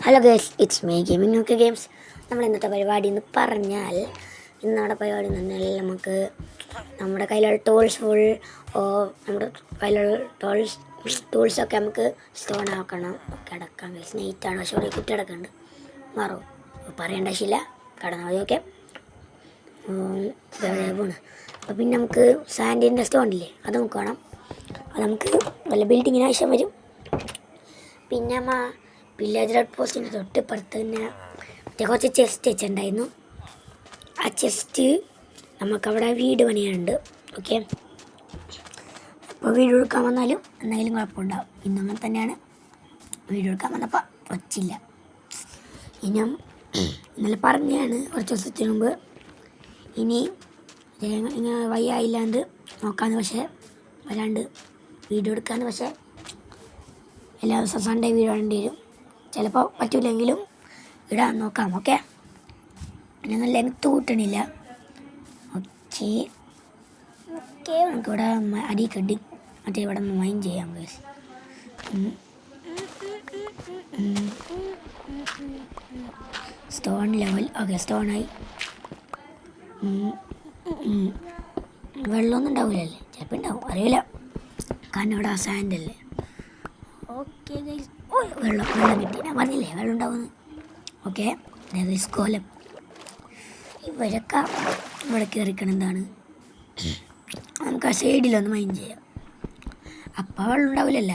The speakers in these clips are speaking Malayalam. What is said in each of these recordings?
Hello girls, it's me gaming നോക്കി ഗെയിംസ്. നമ്മൾ ഇന്നത്തെ പരിപാടി എന്ന് പറഞ്ഞാൽ ഇന്നവിടെ പരിപാടി എന്ന് പറഞ്ഞാൽ നമുക്ക് നമ്മുടെ കയ്യിലുള്ള ടൂൾസ് നമ്മുടെ കയ്യിലുള്ള ടൂൾസൊക്കെ നമുക്ക് സ്റ്റോൺ ആക്കണം. ഒക്കെ അടക്കാം ഗേൾസ്. നെയ്റ്റാണ്, പക്ഷേ ഒരു കുട്ടി അടക്കുന്നുണ്ട്. മാറും പറയേണ്ട ആവശ്യമില്ല, കടന്നാൽ മതി. ഓക്കെ, പോണ്. അപ്പോൾ പിന്നെ നമുക്ക് സാൻഡിൻ്റെ സ്റ്റോൺ ഇല്ലേ, അത് നമുക്ക് വേണം. അത് നമുക്ക് വല്ല ബിൽഡിങ്ങിന് ആവശ്യം വരും. പിന്നെ വില്ലേജ് റെഡ് പോസ്റ്റിൻ്റെ തൊട്ടിപ്പുറത്ത് തന്നെ കുറച്ച് ചെസ്റ്റ് വെച്ചിട്ടുണ്ടായിരുന്നു. ആ ചെസ്റ്റ് നമുക്കവിടെ വീട് പണിയാനുണ്ട്. ഓക്കെ, അപ്പോൾ വീട് കൊടുക്കാൻ വന്നാലും എന്തെങ്കിലും കുഴപ്പമുണ്ടാവും. ഇന്നങ്ങനെ തന്നെയാണ്. വീട് കൊടുക്കാൻ വന്നപ്പോൾ വച്ചില്ല. ഇന്നലെ പറഞ്ഞതാണ് കുറച്ച് ദിവസത്തിന് മുമ്പ്, ഇനി ഇങ്ങനെ വയ്യായില്ലാണ്ട് നോക്കാമെന്ന്. പക്ഷേ വരാണ്ട് വീഡിയോ എടുക്കാമെന്ന്. പക്ഷേ എല്ലാ ദിവസവും സൺഡേ വീഡിയോ ഇടേണ്ടി വരും. ചിലപ്പോൾ പറ്റില്ലെങ്കിലും ഇടാൻ നോക്കാം. ഓക്കെ, പിന്നെ നല്ല ലെങ്ത്ത് കൂട്ടണില്ല. ഓക്കെ ഓക്കെ, നമുക്കിവിടെ അടി കെട്ടി മറ്റേ ഇവിടെ നിന്ന് മൈൻ ചെയ്യാം. Stone level. ഓക്കെ, സ്റ്റോണായി. വെള്ളമൊന്നും ഉണ്ടാവില്ലല്ലേ? ചിലപ്പോൾ ഉണ്ടാവും, അറിയില്ല. കാരണം ഇവിടെ ആ സാൻഡല്ലേ. ഓക്കെ ഗൈസ്, വെള്ളം കിട്ടി. ഞാൻ പറഞ്ഞില്ലേ വെള്ളം ഉണ്ടാവുമെന്ന്. ഓക്കെ, കോലം ഇവരൊക്കെ ഇവിടെ കയറിക്കണം. എന്താണ്, നമുക്ക് ആ സൈഡിലൊന്ന് മൈൻഡ് ചെയ്യാം. അപ്പം വെള്ളം ഉണ്ടാവില്ലല്ല.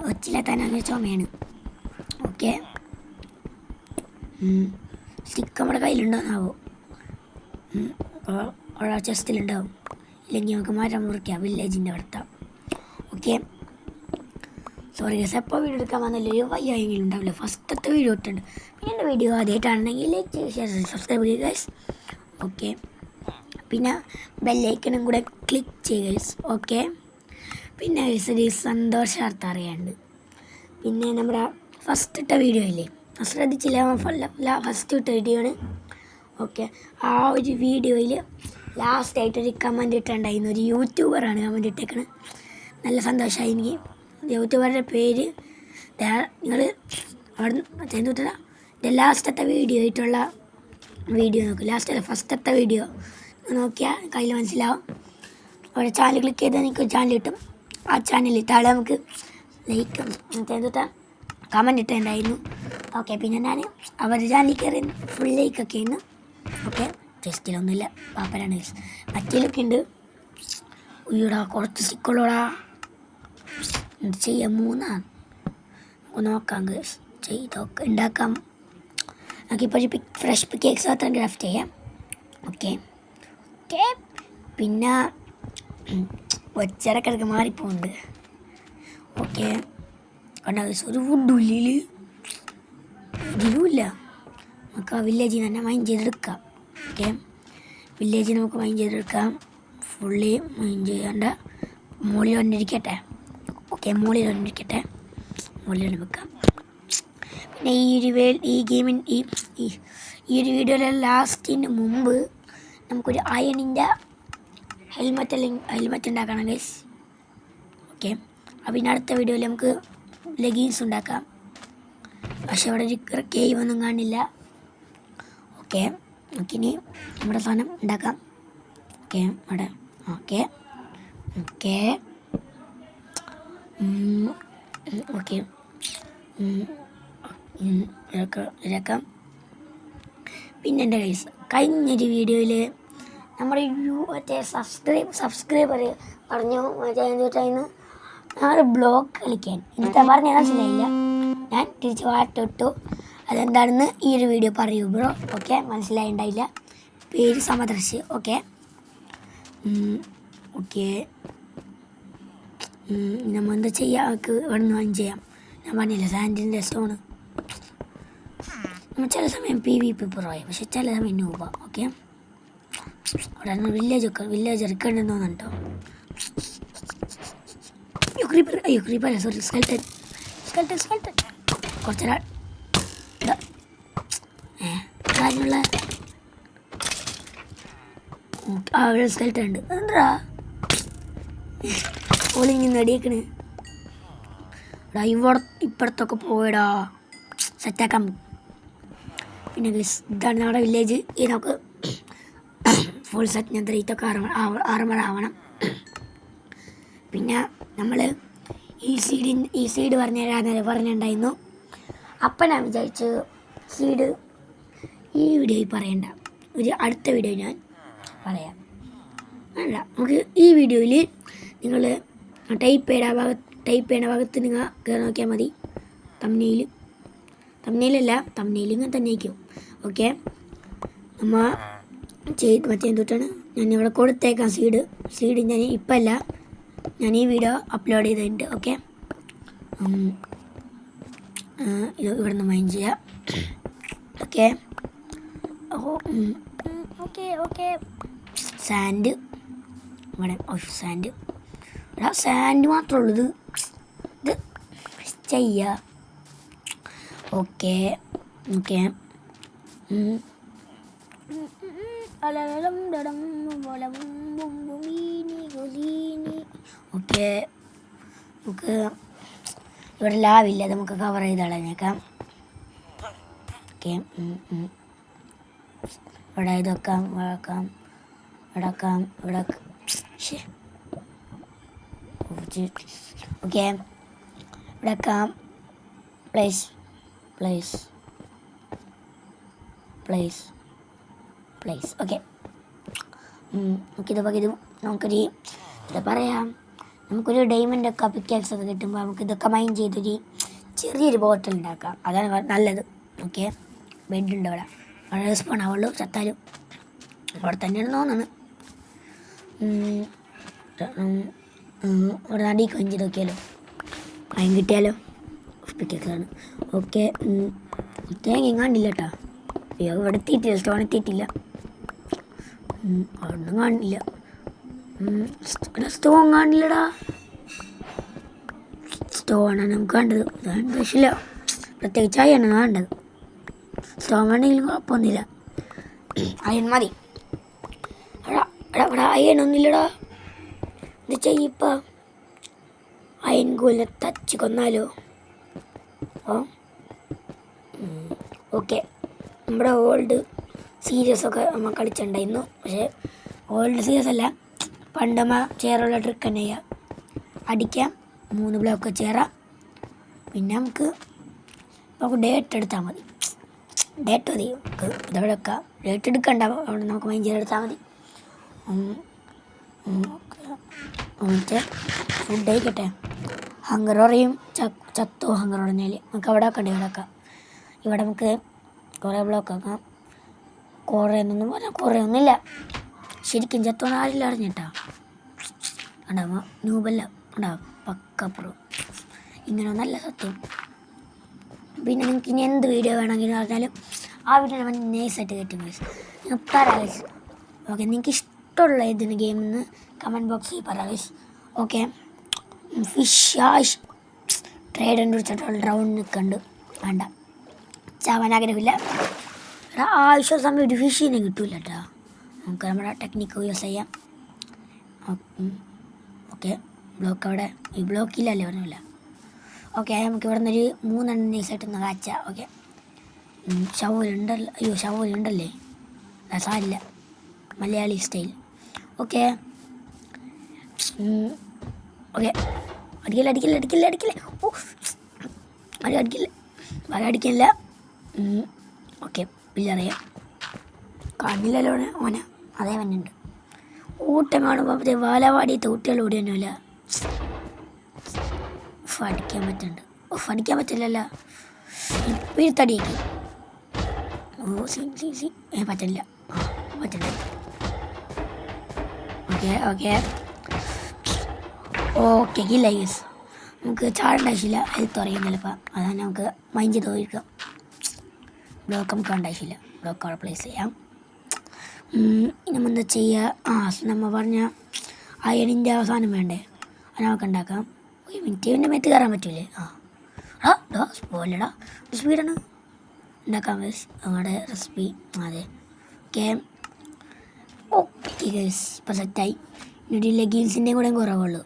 ഒച്ചിലെത്താൻ അങ്ങനെ ചുമയാണ്. ഓക്കെ, സ്റ്റിക്ക് നമ്മുടെ കയ്യിലുണ്ടോന്നാവോ? അപ്പോൾ ചെസ്റ്റിലുണ്ടാവും. ഇല്ലെങ്കിൽ നമുക്ക് മരം മുറിക്കാം വില്ലേജിൻ്റെ അവിടുത്തെ. ഓക്കെ, സോറി ഗൈസ്, എപ്പോൾ വീഡിയോ എടുക്കാൻ വന്നല്ലോ വയ്യായെങ്കിലും ഉണ്ടാവില്ല. ഫസ്റ്റത്തെ വീഡിയോ ഇട്ടുണ്ട്. പിന്നെ എൻ്റെ വീഡിയോ ആദ്യമായിട്ടാണെങ്കിൽ ലൈക്ക് ഷെയർ സബ്സ്ക്രൈബ് ചെയ്യുക ഗൈസ്. ഓക്കെ, പിന്നെ ബെല്ലൈക്കനും കൂടെ ക്ലിക്ക് ചെയ്യുക ഗൈസ്. ഓക്കെ, പിന്നെ ഗൈസ് ഒരു സന്തോഷാർത്ഥം അറിയാണ്ട്, പിന്നെ നമ്മുടെ ഫസ്റ്റ് ഇട്ട വീഡിയോ ഇല്ലേ, ശ്രദ്ധിച്ചില്ല, ഫസ്റ്റ് ഇട്ട വീഡിയോ ആണ്. ഓക്കെ, ആ ഒരു വീഡിയോയിൽ ലാസ്റ്റായിട്ടൊരു കമൻറ്റ് ഇട്ടുണ്ടായിരുന്നു. ഒരു യൂട്യൂബറാണ് കമൻറ്റ് ഇട്ടേക്കണത്. നല്ല സന്തോഷമായി എനിക്ക്. യൂട്യൂബറുടെ പേര് നിങ്ങൾ അവിടെ ചെന്നിട്ടില്ല. എൻ്റെ ലാസ്റ്റത്തെ വീഡിയോ ആയിട്ടുള്ള വീഡിയോ നോക്കും. ലാസ്റ്റല്ല, ഫസ്റ്റത്തെ വീഡിയോ നോക്കിയാൽ കയ്യിൽ മനസ്സിലാവും. അവിടെ ചാനൽ ക്ലിക്ക് ചെയ്താൽ നിങ്ങൾക്ക് ചാനൽ കിട്ടും. ആ ചാനലിൽ താഴെ നമുക്ക് ലൈക്കും ചെന്നിട്ട് കമൻറ്റ് ഇട്ടുണ്ടായിരുന്നു. ഓക്കെ, പിന്നെ ഞാൻ അവരുടെ ചാനലിൽ കയറി ഫുൾ ലൈക്കൊക്കെ ആയിരുന്നു. ഓക്കെ, ടെസ്റ്റിലൊന്നുമില്ല, പാപ്പരാണ്. മറ്റേലൊക്കെ ഉണ്ട്. ഉയ്യോടാ, കുറച്ച് സ്റ്റിക്കുള്ളൂടാ. എന്ത് ചെയ്യാം, 3 നമുക്ക് നോക്കാം ചെയ്തൊക്കെ ഉണ്ടാക്കാം. നമുക്കിപ്പോൾ ഒരു ഫ്രഷ് കേക്ക്സ് മാത്രം ക്രാഫ്റ്റ് ചെയ്യാം. ഓക്കെ ഓക്കെ, പിന്നെ ഒച്ചടക്കിടക്ക് മാറിപ്പോകുന്നുണ്ട്. ഓക്കെ, കണ്ടാ ഒരു വുഡും ഇതിലുമില്ല. നമുക്ക് ആ വില്ലേജിൽ തന്നെ മൈൻഡ് ചെയ്തെടുക്കാം. ഓക്കെ, വില്ലേജിൽ നമുക്ക് മൈൻഡ് ചെയ്തെടുക്കാം. ഫുള്ളി മൈൻഡ് ചെയ്യാണ്ട് മുകളിൽ വന്നിരിക്കട്ടെ. ഓക്കെ, മുകളിൽ വന്നിരിക്കട്ടെ, മുകളിൽ വന്ന് വെക്കാം. പിന്നെ ഈ ഗെയിമിൻ ഈ ഒരു വീഡിയോയിലെ ലാസ്റ്റിന് മുമ്പ് നമുക്കൊരു അയണിൻ്റെ ഹെൽമെറ്റ് ഉണ്ടാക്കണം ഗൈസ്. ഓക്കെ, അപ്പോൾ പിന്നെ അടുത്ത വീഡിയോയിൽ നമുക്ക് ലെഗിൻസ് ഉണ്ടാക്കാം. പക്ഷെ അവിടെ ഒരു കേവ് ഒന്നും കാണില്ല. ഓക്കെ, നമുക്കിനി നമ്മുടെ സാധനം ഉണ്ടാക്കാം. ഓക്കെ, അവിടെ ഓക്കെ ഓക്കെ ഓക്കെ ഇതാക്കാം. പിന്നെ എൻ്റെ കൈസ് കഴിഞ്ഞൊരു വീഡിയോയിൽ നമ്മുടെ മറ്റേ സബ്സ്ക്രൈബർ പറഞ്ഞു മറ്റേന്ന് ഞങ്ങൾ ബ്ലോഗ് കളിക്കാൻ. എന്നിട്ട് പറഞ്ഞാൽ മനസ്സിലായില്ല. ഞാൻ തിരിച്ച് വാട്ടിട്ടു. അതെന്താണെന്ന് ഈ ഒരു വീഡിയോ പറയൂ ബ്രോ. ഓക്കെ, മനസ്സിലായിണ്ടായില്ല. പേര് സമദർശ്. ഓക്കെ ഓക്കെ, നമ്മൾ എന്താ ചെയ്യാം, നമുക്ക് ഇവിടെ നിന്ന് വാങ്ങി ചെയ്യാം. ഞാൻ പറഞ്ഞില്ല സാൻഡിൻ്റെ സ്റ്റോണ്. നമ്മൾ ചില സമയം PvP പ്രോയായി, പക്ഷെ ചില സമയം നൂബ. ഓക്കെ, അവിടെ വില്ലേജ് എടുക്കേണ്ടെന്ന് തോന്നുന്നുണ്ടോ? ക്രീപ്പർ സോറി, സ്കെൽട്ടൻ കുറച്ചൊരാൾ കാര്യമുള്ള അവിടെ സ്കെൽട്ടൻ ഉണ്ട്. എന്താ ഓളിങ്ങനെ നടിയേക്കണ്. എടാ ഇപ്പുറത്തൊക്കെ പോയടാ സെറ്റാക്കാൻ. പിന്നെ ഇതാണ് നമ്മുടെ വില്ലേജ്. ഇതിനൊക്കെ ഫുൾ സെറ്റ് ഞാൻ 3 ആർമർ ആവണം. പിന്നെ നമ്മൾ ഈ സീഡ് പറഞ്ഞിട്ടുണ്ടായിരുന്നു. അപ്പം ഞാൻ വിചാരിച്ചു സീഡ് ഈ വീഡിയോയിൽ പറയണ്ട, അടുത്ത വീഡിയോ ഞാൻ പറയാം. അല്ല, നമുക്ക് ഈ വീഡിയോയിൽ നിങ്ങൾ ടൈപ്പ് ചെയ്യുന്ന ഭാഗത്ത് നിങ്ങൾ കയറി നോക്കിയാൽ മതി. തമ്മിലല്ല ഇങ്ങനെ തന്നെ ആയിരിക്കും. ഓക്കെ, നമ്മൾ മറ്റേ എന്തൊട്ടാണ് ഞാൻ ഇവിടെ കൊടുത്തേക്കാം സീഡ് ഞാൻ ഇപ്പം അല്ല, ഞാൻ ഈ വീഡിയോ അപ്ലോഡ് ചെയ്തിട്ടുണ്ട്. ഓക്കെ, ഇത് ഇവിടെ നിന്ന് മൈൻഡ് ചെയ്യാം. ഓക്കെ ഓക്കെ സാൻഡ് ഇവിടെ സാൻഡ് മാത്രമേ ഉള്ളൂ. ഇത് ചെയ്യുക. ഓക്കെ ഓക്കെ ഓക്കെ നമുക്ക് ഇവിടെ ലാവില്ല, നമുക്ക് കവർ ചെയ്ത് കളഞ്ഞേക്കാം. ഓക്കെ, ഇവിടെ ഇതൊക്കെ ഇവിടെ ഓക്കെ ഇവിടെ പ്ലേസ് ഓക്കെ. നമുക്കൊരു എന്താ പറയാം, നമുക്കൊരു ഡയമണ്ട് ഒക്കെ പിക്കാക്സ് ഒക്കെ കിട്ടുമ്പോൾ നമുക്ക് ഇതൊക്കെ മൈൻഡ് ചെയ്തൊരു ചെറിയൊരു ബോട്ടിൽ ഉണ്ടാക്കാം. അതാണ് നല്ലത്. ഓക്കെ, ബെഡുണ്ട് അവിടെ, വളരെ റെസ്പോൺ ആവുള്ളൂ. ചത്താലും അവിടെ തന്നെയാണ് തോന്നുന്നത്. അവിടെ നടി കൊഞ്ചി നോക്കിയാലോ, അതിന് കിട്ടിയാലോ പിക്കാക്സാണ്. ഓക്കെ, തേങ്ങ കാണില്ല കേട്ടോ. അയ്യോ, ഇവിടെ എത്തിയിട്ടില്ല, സ്റ്റോൺ എത്തിയിട്ടില്ല, അവിടെ ഒന്നും കാണില്ല. സ്റ്റോൺ കാണില്ലടാ. സ്റ്റോണാണ് നമുക്ക് വേണ്ടത്. പക്ഷില്ല, പ്രത്യേകിച്ച് അയ്യാണ് വേണ്ടത്. സ്റ്റോൺ വേണമെങ്കിലും കുഴപ്പമൊന്നുമില്ല, അയൺ മതി. ഇവിടെ അയണൊന്നുമില്ലടാ. ഇത് ചെയ്യിപ്പോൾ അയൺ കൂല തച്ച് കൊന്നാലോ? ഓക്കെ, നമ്മുടെ ഓൾഡ് സീരീസൊക്കെ നമ്മൾ കളിച്ചിട്ടുണ്ടായിരുന്നു. പക്ഷേ ഓൾഡ് സീരീസ് അല്ല, പണ്ടമ്മ ചേറുള്ള ട്രിക്ക് തന്നെ ചെയ്യാം. അടിക്കാം, 3 ബ്ലോക്ക് ചേരാം. പിന്നെ നമുക്ക് ഡേറ്റ് എടുത്താൽ മതി. ഡേറ്റ് മതി നമുക്ക് ഇതവിടെ വെക്കാം. ഡേറ്റ് എടുക്കണ്ട, അവിടെ നമുക്ക് മൈൻഡ് എടുത്താൽ മതി. ഓക്കെ, ഫുഡ് കഴിക്കട്ടെ. ഹങ്കർ പറയും ചത്തോ ഹങ്കർ പറഞ്ഞാൽ നമുക്ക് അവിടെ ആക്കണ്ടേ, ഇവിടെ ആക്കാം. ഇവിടെ നമുക്ക് കുറേ ബ്ലോക്ക് ആക്കാം. കുറേ ഒന്നുമില്ല, ശരിക്കും ചത്തോന്ന് ആരില്ല അറിഞ്ഞിട്ടാ. ഉണ്ടാവുക നൂബല്ല ഉണ്ടാവും പക്കപ്പുറം ഇങ്ങനെ നല്ല സത്യം. പിന്നെ നിങ്ങൾക്ക് ഇനി എന്ത് വീഡിയോ വേണമെങ്കിലും പറഞ്ഞാലും ആ വീഡിയോ നമ്മൾ നൈസായിട്ട് കയറ്റും ഗൈസ്. നിങ്ങൾ പറ ഗൈസ്. ഓക്കെ, നിങ്ങൾക്ക് ഇഷ്ടമുള്ള ഇതിന് ഗെയിമെന്ന് കമൻറ്റ് ബോക്സിൽ പറ ഗൈസ്. ഓക്കെ, ഫിഷ് ട്രേഡൻ്റെ കുറിച്ചിട്ടുള്ള റൗണ്ട് നിൽക്കുന്നുണ്ട്. വേണ്ട, ചാവാൻ ആഗ്രഹമില്ല. ആവശ്യ സമയം ഒരു ഫിഷിനെ കിട്ടൂല കേട്ടോ. നമുക്ക് നമ്മുടെ ടെക്നിക്ക് യൂസ് ചെയ്യാം. ഓക്കെ, ബ്ലോക്ക് അവിടെ ഈ ബ്ലോക്കില്ലല്ലേ പറഞ്ഞില്ല. ഓക്കെ, നമുക്ക് ഇവിടെ നിന്നൊരു 3 നൈസായിട്ടൊന്ന് കാച്ചാം. ഓക്കെ, ഷവലുണ്ടല്ലോ. അയ്യോ, ഷവലുണ്ടല്ലേ, സാരില്ല, മലയാളി സ്റ്റൈൽ. ഓക്കെ ഓക്കെ, അടിക്കില്ല. ഓ, അടിക്കില്ല. ഓക്കെ, പിള്ളറിയാം കാണില്ലല്ലോ ഓന, അതേ വന്നുണ്ട്. ഊട്ടം കാണുമ്പോൾ മറ്റേ വാലവാടിയത്തെ കുട്ടികൾ ഓടി തന്നെയല്ല. അടിക്കാൻ പറ്റില്ലല്ലോ. പിഴുത്തടിയേക്ക്. ഓ സി പറ്റില്ല. ഓക്കെ കില്ല യെസ്. നമുക്ക് ചാടേണ്ട ആവശ്യമില്ല, ഹെൽത്ത് അറിയാം ചിലപ്പോൾ. അതാണ് നമുക്ക് മൈൻഡ് ചെയ്ത് പോയിരിക്കാം. ബ്ലോക്ക് നമുക്ക് വേണ്ട ആവശ്യമില്ല, ബ്ലോക്ക് അവിടെ പ്ലേസ് ചെയ്യാം. ഇനി എന്താ ചെയ്യുക? നമ്മൾ പറഞ്ഞ അയണിൻ്റെ അവസാനം വേണ്ടേ, അത് നമുക്ക് ഉണ്ടാക്കാം. ഒരു മിനിറ്റ്, എൻ്റെ മേത്ത് കയറാൻ പറ്റൂലേ? സ്പോയിലടാ, സ്പീഡാണ് ഉണ്ടാക്കാം ഗൈസ്. നമ്മുടെ റെസിപ്പി അതെ. ഓക്കെ ഗൈസ്, ഇപ്പോൾ സെറ്റായി. ഇനി ലെഗീൻസിൻ്റെയും കൂടെ കുറവുള്ളൂ.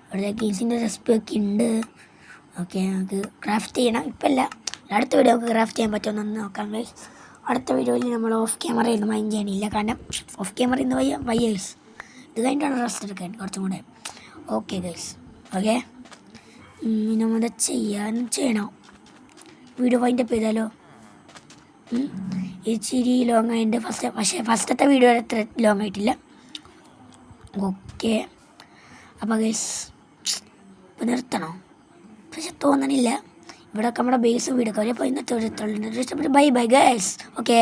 അവിടെ ലെഗീൻസിൻ്റെ റെസിപ്പി ഒക്കെ ഉണ്ട്. ഓക്കെ നമുക്ക് ക്രാഫ്റ്റ് ചെയ്യണം. ഇപ്പം അല്ല, അടുത്ത വീഡിയോ നമുക്ക് ക്രാഫ്റ്റ് ചെയ്യാൻ പറ്റുമെന്നൊന്ന് നോക്കാം ഗൈസ്. അടുത്ത വീഡിയോയിൽ നമ്മൾ ഓഫ് ക്യാമറയിൽ മൈൻഡ് ചെയ്യണില്ല, കാരണം ഓഫ് ക്യാമറയിൽ നിന്ന് വയ്യ ഗൈസ്. ഇത് കഴിഞ്ഞിട്ടാണ് റെസ്റ്റ് എടുക്കാൻ കുറച്ചും കൂടെ. ഓക്കെ ഗൈസ്, ഓക്കെ നമ്മൾ ചെയ്യണോ വീഡിയോ വൈൻഡപ്പ് ചെയ്താലോ? ഇച്ചിരി ലോങ് ആയിട്ട് പക്ഷേ ഫസ്റ്റത്തെ വീഡിയോ അത്ര ലോങ് ആയിട്ടില്ല. ഓക്കെ അപ്പോൾ ഗൈസ് ഇപ്പോൾ നിർത്തണോ? പക്ഷെ തോന്നണില്ല. ഇവിടെയൊക്കെ നമ്മുടെ ബേസും വീടൊക്കെ അപ്പോൾ ഇന്നത്തെ ബൈ ബൈ ഗൈസ്. ഓക്കെ.